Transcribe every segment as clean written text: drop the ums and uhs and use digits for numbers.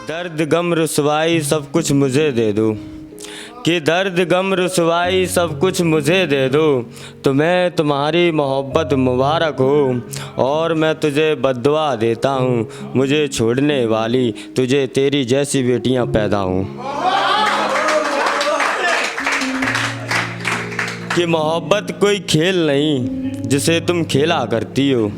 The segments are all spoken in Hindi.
दर्द गम रुसवाई सब कुछ मुझे दे दो, कि दर्द गम रुसवाई सब कुछ मुझे दे दो, तो मैं तुम्हारी मोहब्बत मुबारक हो और मैं तुझे बद्दुआ देता हूँ, मुझे छोड़ने वाली तुझे तेरी जैसी बेटियाँ पैदा हों। कि मोहब्बत कोई खेल नहीं जिसे तुम खेला करती हो,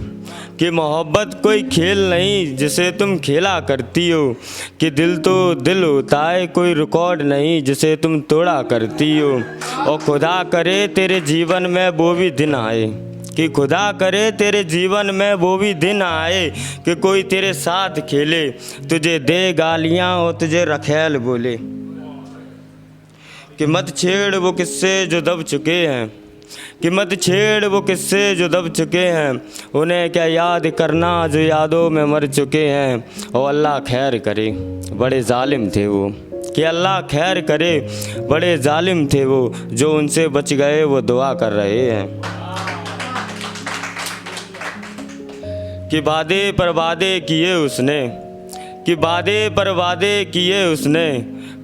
कि मोहब्बत कोई खेल नहीं जिसे तुम खेला करती हो, कि दिल तो दिल होता है कोई रिकॉर्ड नहीं जिसे तुम तोड़ा करती हो। और खुदा करे तेरे जीवन में वो भी दिन आए, कि खुदा करे तेरे जीवन में वो भी दिन आए, कि कोई तेरे साथ खेले तुझे दे गालियाँ और तुझे रखेल बोले, कि मत छेड़ वो किस्से जो दब चुके हैं, कि मत छेड़ वो किस्से जो दब चुके हैं, उन्हें क्या याद करना जो यादों में मर चुके हैं। और अल्लाह खैर करे बड़े जालिम थे वो, कि अल्लाह खैर करे बड़े जालिम थे वो, जो उनसे बच गए वो दुआ कर रहे हैं। कि वादे पर वादे किए उसने, कि वादे पर वादे किए उसने,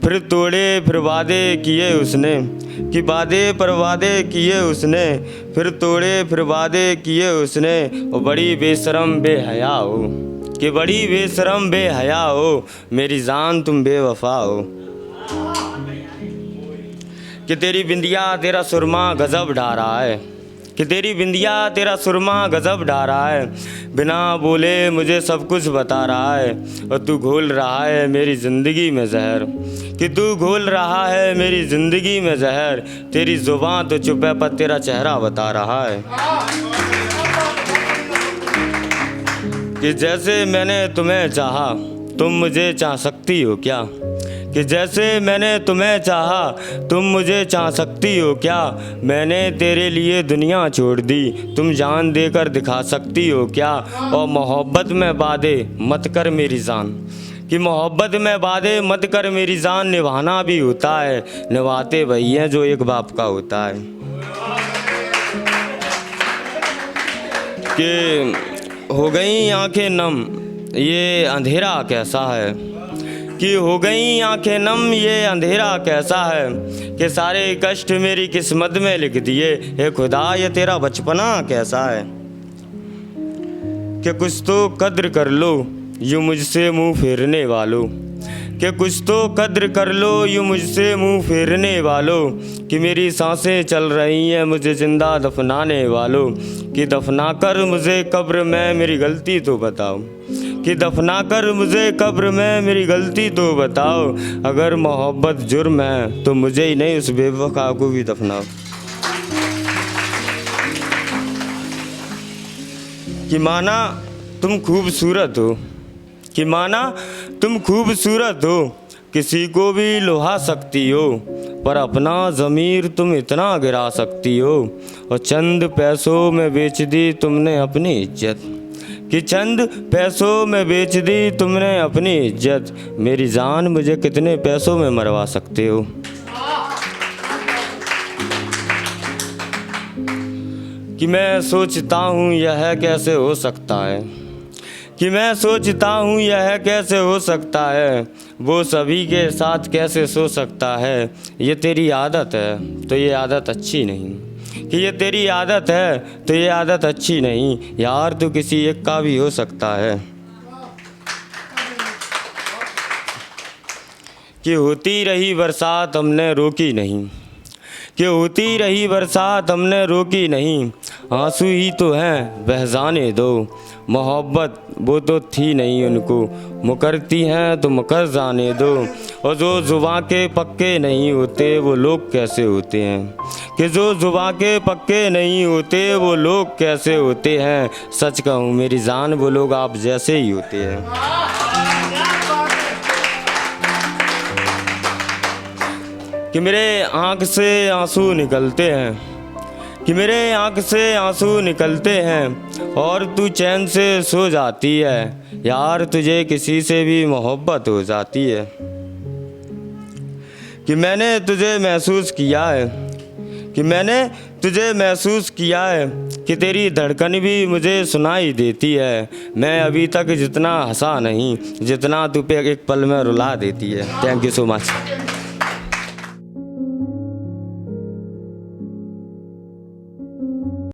फिर तोड़े फिर वादे किए उसने, कि वादे पर वादे किए उसने, फिर तोड़े फिर वादे किए उसने। और बड़ी बेशरम बेहया हो, कि बड़ी बेशरम बेहया हो, मेरी जान तुम बेवफा हो। कि तेरी बिंदिया तेरा सुरमा गजब ढा रहा है, कि तेरी बिंदिया तेरा सुरमा गजब ढा रहा है, बिना बोले मुझे सब कुछ बता रहा है। और तू घोल रहा है मेरी ज़िंदगी में जहर, कि तू घोल रहा है मेरी ज़िंदगी में जहर, तेरी ज़ुबान तो चुप है पर तेरा चेहरा बता रहा है। कि जैसे मैंने तुम्हें चाहा तुम मुझे चाह सकती हो क्या, कि जैसे मैंने तुम्हें चाहा तुम मुझे चाह सकती हो क्या, मैंने तेरे लिए दुनिया छोड़ दी तुम जान देकर दिखा सकती हो क्या। और मोहब्बत में वादे मत कर मेरी जान, कि मोहब्बत में वादे मत कर मेरी जान, निभाना भी होता है निभाते वही हैं जो एक बाप का होता है। कि हो गई आंखें नम ये अंधेरा कैसा है, कि हो गई आंखें नम ये अंधेरा कैसा है, कि सारे कष्ट मेरी किस्मत में लिख दिए, हे खुदा ये तेरा बचपना कैसा है। कि कुछ तो कद्र कर लो यूँ मुझसे मुंह फेरने वालों, कि कुछ तो कद्र कर लो यूँ मुझसे मुंह फेरने वालों, कि मेरी सांसें चल रही हैं मुझे जिंदा दफनाने वालों, कि दफना कर मुझे कब्र में मेरी गलती तो बताओ, कि दफना कर मुझे कब्र में मेरी गलती तो बताओ। अगर मोहब्बत जुर्म है तो मुझे ही नहीं उस बेवफा को भी दफनाओ। कि माना तुम खूबसूरत हो, कि माना तुम खूबसूरत हो, किसी को भी लुहा सकती हो, पर अपना ज़मीर तुम इतना गिरा सकती हो। और चंद पैसों में बेच दी तुमने अपनी इज्जत, कि चंद पैसों में बेच दी तुमने अपनी इज्जत, मेरी जान मुझे कितने पैसों में मरवा सकते हो। कि मैं सोचता हूँ यह कैसे हो सकता है, कि मैं सोचता हूँ यह कैसे हो सकता है, वो सभी के साथ कैसे सो सकता है। ये तेरी आदत है तो ये आदत अच्छी नहीं, कि ये तेरी आदत है तो ये आदत अच्छी नहीं, यार तो किसी एक का भी हो सकता है। कि होती रही बरसात हमने रोकी नहीं, कि होती रही बरसात हमने रोकी नहीं, आंसू ही तो हैं बह जाने दो, मोहब्बत वो तो थी नहीं उनको, मुकरती हैं तो मुकर जाने दो। और जो जुबां के पक्के नहीं होते वो लोग कैसे होते हैं, कि जो जुबां के पक्के नहीं होते वो लोग कैसे होते हैं। सच कहूँ मेरी जान वो लोग आप जैसे ही होते हैं। कि मेरे आँख से आंसू निकलते हैं, कि मेरे आँख से आंसू निकलते हैं, और तू चैन से सो जाती है, यार तुझे किसी से भी मोहब्बत हो जाती है। कि मैंने तुझे महसूस किया है, कि मैंने तुझे महसूस किया है कि तेरी धड़कन भी मुझे सुनाई देती है। मैं अभी तक जितना हंसा नहीं जितना तू पे एक पल में रुला देती है। Thank you so much.